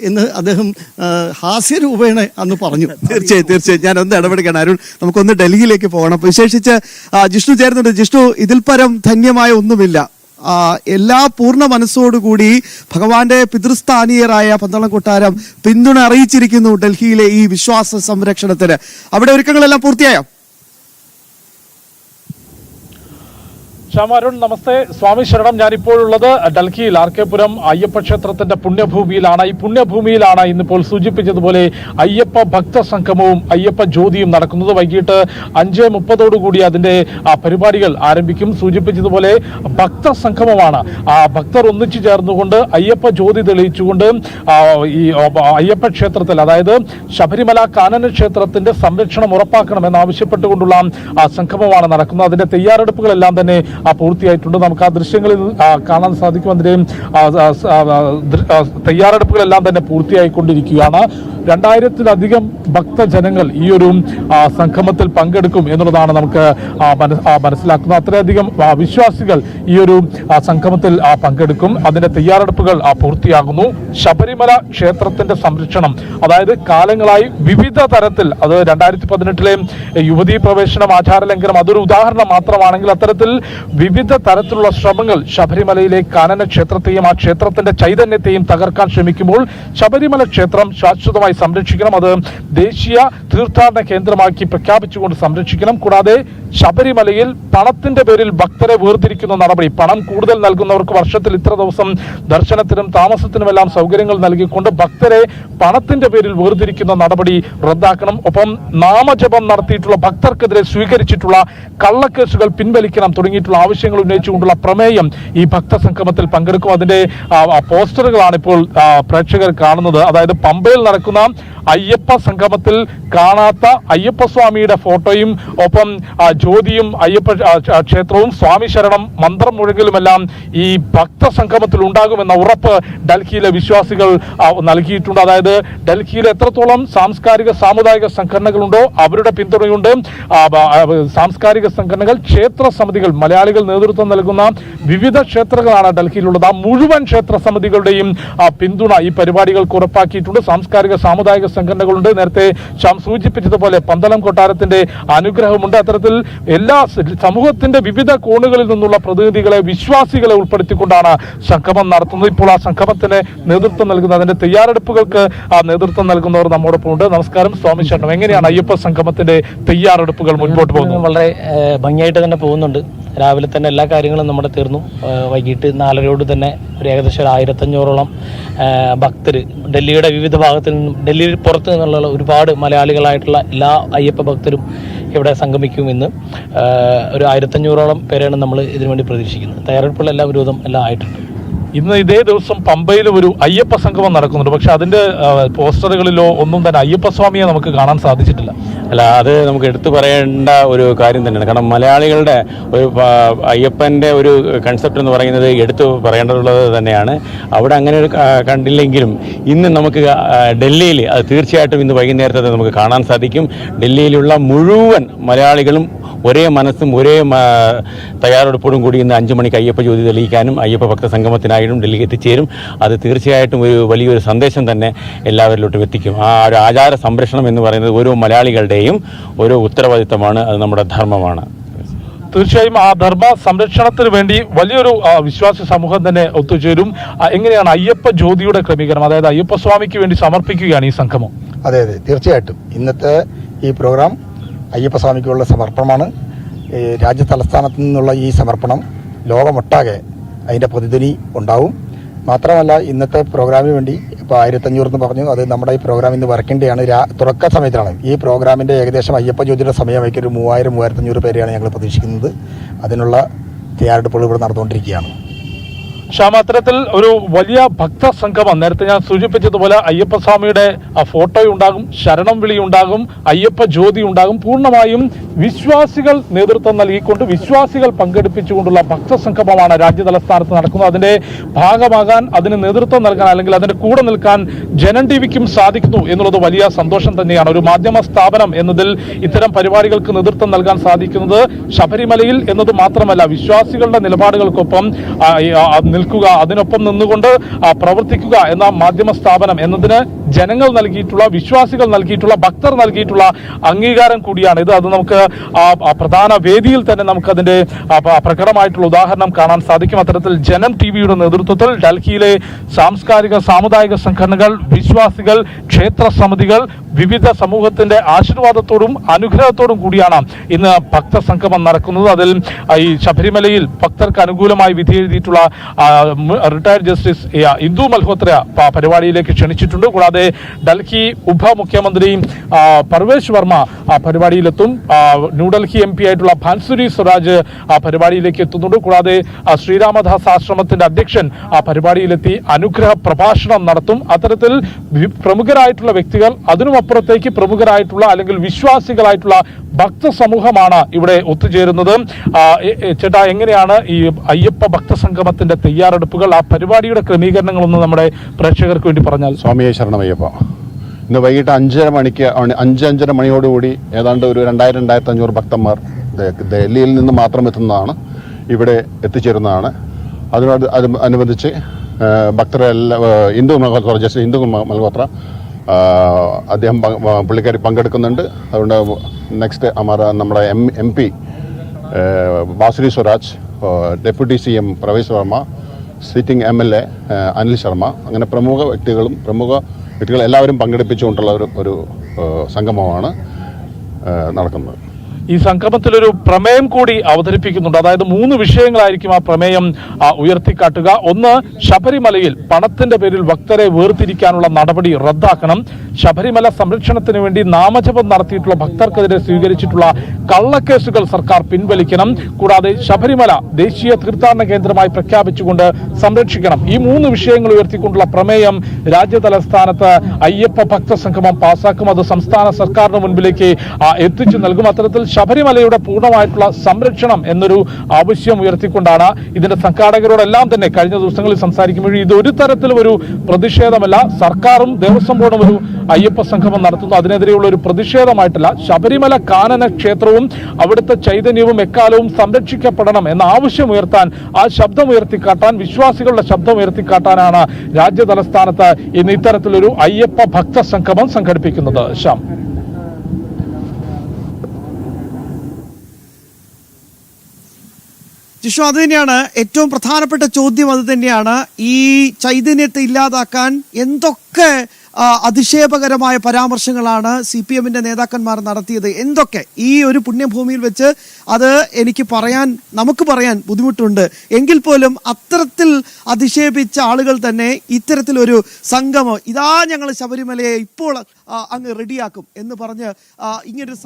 എന്ന് അദ്ദേഹം ഹാസ്യരൂപേണ അന്ന് പറഞ്ഞു. തീർച്ചയായും ഞാൻ ഒന്ന് ഇടപെടുകയാണ്. അരുൺ, നമുക്കൊന്ന് ഡൽഹിയിലേക്ക് പോകണം. വിശേഷിച്ച് ജിഷ്ണു ചേർന്നുണ്ട്. ജിഷ്ണു, ഇതിൽ പരം ധന്യമായ ഒന്നുമില്ല. എല്ലാ പൂർണ്ണ മനസ്സോടുകൂടി ഭഗവാന്റെ പിതൃസ്ഥാനീയരായ പന്തളം കൊട്ടാരം പിന്തുണ അറിയിച്ചിരിക്കുന്നു ഡൽഹിയിലെ ഈ വിശ്വാസ സംരക്ഷണത്തിന്. അവിടെ ഒരുക്കങ്ങളെല്ലാം പൂർത്തിയായോ? ശ്യാമരുൺ, നമസ്തേ. സ്വാമി ശരണം. ഞാനിപ്പോഴുള്ളത് ഡൽഹിയിൽ ആർ കെ പുരം അയ്യപ്പ ക്ഷേത്രത്തിന്റെ പുണ്യഭൂമിയിലാണ്. ഈ പുണ്യഭൂമിയിലാണ് ഇന്നിപ്പോൾ സൂചിപ്പിച്ചതുപോലെ അയ്യപ്പ ഭക്ത സംഗമവും അയ്യപ്പ ജ്യോതിയും നടക്കുന്നത്. വൈകിട്ട് 5:30 അതിന്റെ പരിപാടികൾ ആരംഭിക്കും. സൂചിപ്പിച്ചതുപോലെ ഭക്ത സംഗമമാണ്. ഭക്തർ ഒന്നിച്ചു ചേർന്നുകൊണ്ട് അയ്യപ്പ ജ്യോതി തെളിയിച്ചുകൊണ്ട് ഈ അയ്യപ്പ ക്ഷേത്രത്തിൽ, അതായത് ശബരിമല കാനന ക്ഷേത്രത്തിന്റെ സംരക്ഷണം ഉറപ്പാക്കണമെന്നാവശ്യപ്പെട്ടുകൊണ്ടുള്ള സംഗമമാണ് നടക്കുന്നത്. അതിന്റെ തയ്യാറെടുപ്പുകളെല്ലാം തന്നെ പൂർത്തിയായിട്ടുണ്ട്. നമുക്ക് ആ ദൃശ്യങ്ങളിൽ കാണാൻ സാധിക്കും. അതിന്റെയും തയ്യാറെടുപ്പുകളെല്ലാം തന്നെ പൂർത്തിയായിക്കൊണ്ടിരിക്കുകയാണ്. 2000-ലധികം ഭക്തജനങ്ങൾ ഈ ഒരു സംഗമത്തിൽ പങ്കെടുക്കും എന്നുള്ളതാണ് നമുക്ക് മനസ്സിലാക്കുന്നത്. അത്രയധികം വിശ്വാസികൾ ഈ ഒരു സംഗമത്തിൽ പങ്കെടുക്കും. അതിന്റെ തയ്യാറെടുപ്പുകൾ പൂർത്തിയാകുന്നു. ശബരിമല ക്ഷേത്രത്തിന്റെ സംരക്ഷണം, അതായത് കാലങ്ങളായി വിവിധ തരത്തിൽ, അത് 2018-ലെ യുവതീ പ്രവേശനം ആചാരലംഘനം അതൊരു ഉദാഹരണം മാത്രമാണെങ്കിൽ, അത്തരത്തിൽ വിവിധ തരത്തിലുള്ള ശ്രമങ്ങൾ ശബരിമലയിലെ കാനന ക്ഷേത്രത്തെയും ആ ക്ഷേത്രത്തിന്റെ ചൈതന്യത്തെയും തകർക്കാൻ ശ്രമിക്കുമ്പോൾ ശബരിമല ക്ഷേത്രം ശാശ്വതമായി സംരക്ഷിക്കണം. അത് ദേശീയ തീർത്ഥാടന കേന്ദ്രമാക്കി പ്രഖ്യാപിച്ചുകൊണ്ട് സംരക്ഷിക്കണം. കൂടാതെ ശബരിമലയിൽ പണത്തിന്റെ പേരിൽ ഭക്തരെ വേർതിരിക്കുന്ന നടപടി, പണം കൂടുതൽ നൽകുന്നവർക്ക് വർഷത്തിൽ ഇത്ര ദിവസം ദർശനത്തിനും താമസത്തിനുമെല്ലാം സൗകര്യങ്ങൾ നൽകിക്കൊണ്ട് ഭക്തരെ പണത്തിന്റെ പേരിൽ വേർതിരിക്കുന്ന നടപടി റദ്ദാക്കണം. ഒപ്പം നാമജപം നടത്തിയിട്ടുള്ള ഭക്തർക്കെതിരെ സ്വീകരിച്ചിട്ടുള്ള കള്ളക്കേസുകൾ പിൻവലിക്കണം തുടങ്ങിയിട്ടുള്ള ആവശ്യങ്ങൾ ഉന്നയിച്ചുകൊണ്ടുള്ള പ്രമേയം ഈ ഭക്തസംഗമത്തിൽ പങ്കെടുക്കും. അതിന്റെ പോസ്റ്ററുകളാണ് ഇപ്പോൾ പ്രേക്ഷകർ കാണുന്നത്. അതായത് പമ്പയിൽ നടക്കുന്ന അയ്യപ്പ സംഗമത്തിൽ കാണാത്ത അയ്യപ്പസ്വാമിയുടെ ഫോട്ടോയും ഒപ്പം ജ്യോതിയും അയ്യപ്പ ക്ഷേത്രവും സ്വാമി ശരണം മന്ത്രം മുഴങ്ങലുമെല്ലാം ഈ ഭക്തസംഗമത്തിൽ ഉണ്ടാകുമെന്ന ഉറപ്പ് ഡൽഹിയിലെ വിശ്വാസികൾ നൽകിയിട്ടുണ്ട്. അതായത് ഡൽഹിയിൽ എത്രത്തോളം സാംസ്കാരിക സാമുദായിക സംഘടനകളുണ്ടോ അവരുടെ പിന്തുണയുണ്ട്. സാംസ്കാരിക സംഘടനകൾ, ക്ഷേത്ര സമിതികൾ, മലയാളികൾ നേതൃത്വം നൽകുന്ന വിവിധ ക്ഷേത്രങ്ങളാണ് ഡൽഹിയിലുള്ളത്. ആ മുഴുവൻ ക്ഷേത്ര സമിതികളുടെയും പിന്തുണ ഈ പരിപാടികൾക്ക് ഉറപ്പാക്കിയിട്ടുണ്ട്. സാംസ്കാരിക സാമുദായിക സംഘടനകളുണ്ട്. നേരത്തെ ശ്യാം സൂചിപ്പിച്ചതുപോലെ പന്തളം കൊട്ടാരത്തിന്റെ അനുഗ്രഹമുണ്ട്. അത്തരത്തിൽ എല്ലാ സമൂഹത്തിന്റെ വിവിധ കോണുകളിൽ നിന്നുള്ള പ്രതിനിധികളെ, വിശ്വാസികളെ ഉൾപ്പെടുത്തിക്കൊണ്ടാണ് സംഗമം നടത്തുന്നത്. ഇപ്പോൾ ആ സംഗമത്തിന് നേതൃത്വം നൽകുന്ന, അതിന്റെ തയ്യാറെടുപ്പുകൾക്ക് നേതൃത്വം നൽകുന്നവർ നമ്മോടൊപ്പം ഉണ്ട്. നമസ്കാരം. സ്വാമി ശരണം. എങ്ങനെയാണ് അയ്യപ്പ സംഗമത്തിന്റെ തയ്യാറെടുപ്പുകൾ മുൻപോട്ട് പോകുന്നത്? വളരെ ഭംഗിയായിട്ട് തന്നെ പോകുന്നുണ്ട്. രാവിലെ തന്നെ എല്ലാ കാര്യങ്ങളും നമ്മുടെ തീർന്നു. വൈകിട്ട് 4:30 തന്നെ ഒരു ഏകദേശം 1500-ഓളം ഭക്തർ ഡൽഹിയുടെ വിവിധ ഭാഗത്തിൽ നിന്നും, ഡൽഹിയിൽ പുറത്തു നിന്നുള്ള ഒരുപാട് മലയാളികളായിട്ടുള്ള എല്ലാ അയ്യപ്പ ഭക്തരും ഇവിടെ സംഗമിക്കുമെന്ന് ഒരു 1500-ഓളം പേരാണ് നമ്മൾ ഇതിനുവേണ്ടി പ്രതീക്ഷിക്കുന്നത്. തയ്യാറെടുപ്പുകളെല്ലാം ഒരുവിധം എല്ലാം ആയിട്ടുണ്ട്. ഇന്ന് ഇതേ ദിവസം പമ്പയിൽ ഒരു അയ്യപ്പ സംഗമം നടക്കുന്നുണ്ട്. പക്ഷെ അതിന്റെ പോസ്റ്ററുകളിലോ ഒന്നും തന്നെ അയ്യപ്പസ്വാമിയെ നമുക്ക് കാണാൻ സാധിച്ചിട്ടില്ല. അല്ല, അത് നമുക്ക് എടുത്തു പറയേണ്ട ഒരു കാര്യം തന്നെയാണ്. കാരണം മലയാളികളുടെ ഒരു അയ്യപ്പൻ്റെ ഒരു കൺസെപ്റ്റ് എന്ന് പറയുന്നത് എടുത്തു പറയേണ്ടതുള്ളത് തന്നെയാണ്. അവിടെ അങ്ങനെ ഒരു കണ്ടില്ലെങ്കിലും ഇന്ന് നമുക്ക് ഡൽഹിയിൽ അത് തീർച്ചയായിട്ടും ഇന്ന് വൈകുന്നേരത്തെ നമുക്ക് കാണാൻ സാധിക്കും. ഡൽഹിയിലുള്ള മുഴുവൻ മലയാളികളും ഒരേ മനസ്സും ഒരേ തയ്യാറെടുപ്പോടും കൂടി ഇന്ന് 5 മണിക്ക് അയ്യപ്പ ജ്യോതി തെളിയിക്കാനും അയ്യപ്പ ഭക്ത സംഗമത്തിനായിട്ടും ഡൽഹിക്ക് എത്തിച്ചേരും. അത് തീർച്ചയായിട്ടും ഒരു വലിയൊരു സന്ദേശം തന്നെ എല്ലാവരിലോട്ടും എത്തിക്കും. ആ ഒരു ആചാര സംരക്ഷണം എന്ന് പറയുന്നത് ഓരോ മലയാളികളുടെയും ഓരോ ഉത്തരവാദിത്തമാണ്. അത് നമ്മുടെ ധർമ്മമാണ്. തീർച്ചയായും ആ ധർമ്മ സംരക്ഷണത്തിന് വേണ്ടി വലിയൊരു വിശ്വാസി സമൂഹം തന്നെ ഒത്തുചേരും. എങ്ങനെയാണ് അയ്യപ്പ ജ്യോതിയുടെ ക്രമീകരണം, അതായത് അയ്യപ്പസ്വാമിക്ക് വേണ്ടി സമർപ്പിക്കുകയാണ് ഈ സംഗമം? അതെ, തീർച്ചയായിട്ടും ഇന്നത്തെ ഈ പ്രോഗ്രാം അയ്യപ്പസ്വാമിക്കുള്ള സമർപ്പണമാണ്. രാജ്യതലസ്ഥാനത്തു നിന്നുള്ള ഈ സമർപ്പണം ലോകമൊട്ടാകെ അതിൻ്റെ പ്രതിധ്വനി ഉണ്ടാവും. മാത്രമല്ല ഇന്നത്തെ പ്രോഗ്രാമിന് വേണ്ടി ഇപ്പോൾ 1500 എന്ന് പറഞ്ഞു, അത് നമ്മുടെ ഈ പ്രോഗ്രാം ഇന്ന് വർക്കിൻ്റെയാണ്. തുടക്ക സമയത്താണ് ഈ പ്രോഗ്രാമിൻ്റെ ഏകദേശം അയ്യപ്പ ജ്യോതിയുടെ സമയമാക്കി ഒരു 3000-3500 പേരെയാണ് ഞങ്ങൾ പ്രതീക്ഷിക്കുന്നത്. അതിനുള്ള തയ്യാറെടുപ്പുകൾ ഇവിടെ നടന്നുകൊണ്ടിരിക്കുകയാണ്. ശ്യാമ, അത്തരത്തിൽ ഒരു വലിയ ഭക്ത സംഗമം, നേരത്തെ ഞാൻ സൂചിപ്പിച്ചതുപോലെ അയ്യപ്പസ്വാമിയുടെ ഫോട്ടോയുണ്ടാകും, ശരണം വിളിയുണ്ടാകും, അയ്യപ്പ ജ്യോതി ഉണ്ടാകും. പൂർണ്ണമായും വിശ്വാസികൾ നേതൃത്വം നൽകിക്കൊണ്ട് വിശ്വാസികൾ പങ്കെടുപ്പിച്ചുകൊണ്ടുള്ള ഭക്തസംഗമമാണ് രാജ്യതലസ്ഥാനത്ത് നടക്കുന്നത്. അതിന്റെ ഭാഗമാകാൻ, അതിന് നേതൃത്വം നൽകാൻ, അല്ലെങ്കിൽ അതിന്റെ കൂടെ നിൽക്കാൻ ജനം ടിവിക്കും സാധിക്കുന്നു എന്നുള്ളത് വലിയ സന്തോഷം തന്നെയാണ്. ഒരു മാധ്യമ സ്ഥാപനം എന്നതിൽ ഇത്തരം പരിപാടികൾക്ക് നേതൃത്വം നൽകാൻ സാധിക്കുന്നത് ശബരിമലയിൽ എന്നത് മാത്രമല്ല, വിശ്വാസികളുടെ നിലപാടുകൾക്കൊപ്പം നിൽക്കുക, അതിനൊപ്പം നിന്നുകൊണ്ട് പ്രവർത്തിക്കുക എന്ന മാധ്യമ സ്ഥാപനം എന്നതിന് ജനങ്ങൾ നൽകിയിട്ടുള്ള, വിശ്വാസികൾ നൽകിയിട്ടുള്ള, ഭക്തർ നൽകിയിട്ടുള്ള അംഗീകാരം കൂടിയാണ് ഇത്. അത് നമുക്ക് പ്രധാന വേദിയിൽ തന്നെ നമുക്ക് അതിന്റെ പ്രകടമായിട്ടുള്ള ഉദാഹരണം കാണാൻ സാധിക്കും. അത്തരത്തിൽ ജനം ടിവിയുടെ നേതൃത്വത്തിൽ ഡൽഹിയിലെ സാംസ്കാരിക സാമുദായിക സംഘടനകൾ, വിശ്വാസികൾ, ക്ഷേത്ര സമിതികൾ, വിവിധ സമൂഹത്തിന്റെ ആശീർവാദത്തോടും അനുഗ്രഹത്തോടും കൂടിയാണ് ഇന്ന് ഭക്തസംഗമം നടക്കുന്നത്. അതിൽ ഈ ശബരിമലയിൽ ഭക്തർക്ക് അനുകൂലമായി വിധി എഴുതിയിട്ടുള്ള റിട്ടയർഡ് ജസ്റ്റിസ് ഇന്ദു മൽഹോത്ര പരിപാടിയിലേക്ക് ക്ഷണിച്ചിട്ടുണ്ട്. കൂടാതെ ഡൽഹി ഉപമുഖ്യമന്ത്രി പർവേഷ് വർമ്മ പരിപാടിയിലെത്തും. ന്യൂഡൽഹി MP ആയിട്ടുള്ള ഭാൻസുരി സ്വരാജ് പരിപാടിയിലേക്ക് എത്തുന്നുണ്ട്. കൂടാതെ ശ്രീരാമദാസ് ആശ്രമത്തിന്റെ അധ്യക്ഷൻ പരിപാടിയിലെത്തി അനുഗ്രഹ പ്രഭാഷണം നടത്തും. അത്തരത്തിൽ പ്രമുഖരായിട്ടുള്ള വ്യക്തികൾ, അതിനുമപ്പുറത്തേക്ക് പ്രമുഖരായിട്ടുള്ള അല്ലെങ്കിൽ വിശ്വാസികളായിട്ടുള്ള ഭക്ത സമൂഹമാണ് ഇവിടെ ഒത്തുചേരുന്നത്. ചേട്ടാ, എങ്ങനെയാണ് ഈ അയ്യപ്പ ഭക്തസംഗമത്തിന്റെ തയ്യാറെടുപ്പുകൾ, ആ പരിപാടിയുടെ ക്രമീകരണങ്ങളൊന്നും നമ്മുടെ പ്രേക്ഷകർക്ക് വേണ്ടി പറഞ്ഞാൽ? സ്വാമിയെ ശരണമയ്യപ്പ. ഇന്ന് വൈകിട്ട് 5:30 മണിയോടുകൂടി ഏതാണ്ട് ഒരു 2000-2500 ഭക്തന്മാർ ഡൽഹിയിൽ നിന്ന് മാത്രം എത്തുന്നതാണ്, ഇവിടെ എത്തിച്ചേരുന്നതാണ്. അനുബന്ധിച്ച് ഭക്തരെല്ലാം ഇന്ദു മൽഹോത്ര, ജസ്റ്റിസ് ഇന്ദു മൽഹോത്ര അദ്ദേഹം പുള്ളിക്കാരി പങ്കെടുക്കുന്നുണ്ട്. അതുകൊണ്ട് നെക്സ്റ്റ് നമ്മുടെ MP Bansuri Swaraj, deputy CM Pravesh Verma, sitting MLA Anil Sharma, അങ്ങനെ പ്രമുഖ വ്യക്തികൾ എല്ലാവരും പങ്കെടുപ്പിച്ചുകൊണ്ടുള്ള ഒരു സംഗമമാണ് നടക്കുന്നത്. ഈ സംഗമത്തിലൊരു പ്രമേയം കൂടി അവതരിപ്പിക്കുന്നുണ്ട്. അതായത് 3 വിഷയങ്ങളായിരിക്കും ആ പ്രമേയം ഉയർത്തിക്കാട്ടുക. ഒന്ന്, ശബരിമലയിൽ പണത്തിന്റെ പേരിൽ ഭക്തരെ വേർതിരിക്കാനുള്ള നടപടി റദ്ദാക്കണം. ശബരിമല സംരക്ഷണത്തിന് വേണ്ടി നാമജപം നടത്തിയിട്ടുള്ള ഭക്തർക്കെതിരെ സ്വീകരിച്ചിട്ടുള്ള കള്ളക്കേസുകൾ സർക്കാർ പിൻവലിക്കണം. കൂടാതെ ശബരിമല ദേശീയ തീർത്ഥാടന കേന്ദ്രമായി പ്രഖ്യാപിച്ചുകൊണ്ട് സംരക്ഷിക്കണം. ഈ 3 വിഷയങ്ങൾ ഉയർത്തിക്കൊണ്ടുള്ള പ്രമേയം രാജ്യതലസ്ഥാനത്ത് അയ്യപ്പ ഭക്തസംഗമം പാസാക്കും. അത് സംസ്ഥാന സർക്കാരിന് മുൻപിലേക്ക് എത്തിച്ചു നൽകും. അത്തരത്തിൽ ശബരിമലയുടെ പൂർണ്ണമായിട്ടുള്ള സംരക്ഷണം എന്നൊരു ആവശ്യം ഉയർത്തിക്കൊണ്ടാണ് ഇതിന്റെ സംഘാടകരോടെല്ലാം തന്നെ കഴിഞ്ഞ ദിവസങ്ങളിൽ സംസാരിക്കുമ്പോൾ ഇതൊരു തരത്തിലും ഒരു പ്രതിഷേധമല്ല. സർക്കാരും ദേവസ്വം ബോർഡും ഒരു അയ്യപ്പ സംഗമം നടത്തുന്നു, അതിനെതിരെയുള്ള ഒരു പ്രതിഷേധമായിട്ടല്ല. ശബരിമല കാനന ക്ഷേത്രവും അവിടുത്തെ ചൈതന്യവും എക്കാലവും സംരക്ഷിക്കപ്പെടണം എന്ന ആവശ്യം ഉയർത്താൻ, ആ ശബ്ദം ഉയർത്തിക്കാട്ടാൻ, വിശ്വാസികളുടെ ശബ്ദം ഉയർത്തിക്കാട്ടാനാണ് രാജ്യ തലസ്ഥാനത്ത് ഇന്ന് ഇത്തരത്തിലൊരു അയ്യപ്പ ഭക്ത സംഗമം സംഘടിപ്പിക്കുന്നത്. ശ്യാം. ജിഷു, അത് തന്നെയാണ് ഏറ്റവും പ്രധാനപ്പെട്ട ചോദ്യം. അത് തന്നെയാണ്, ഈ ചൈതന്യത്തെ ഇല്ലാതാക്കാൻ എന്തൊക്കെ അതിശയപകരമായ പരാമർശങ്ങളാണ് CPM-ന്റെ നേതാക്കന്മാർ നടത്തിയത്. എന്തൊക്കെ ഈ ഒരു പുണ്യഭൂമിയിൽ വെച്ച് അത് നമുക്ക് പറയാൻ ബുദ്ധിമുട്ടുണ്ട്. എങ്കിൽ പോലും അത്തരത്തിൽ അധിക്ഷേപിച്ച ആളുകൾ തന്നെ ഇത്തരത്തിലൊരു സംഗമം, ഇതാ ഞങ്ങൾ ശബരിമലയെ ഇപ്പോൾ അങ്ങ് റെഡിയാക്കും എന്ന് പറഞ്ഞ് ഇങ്ങനൊരു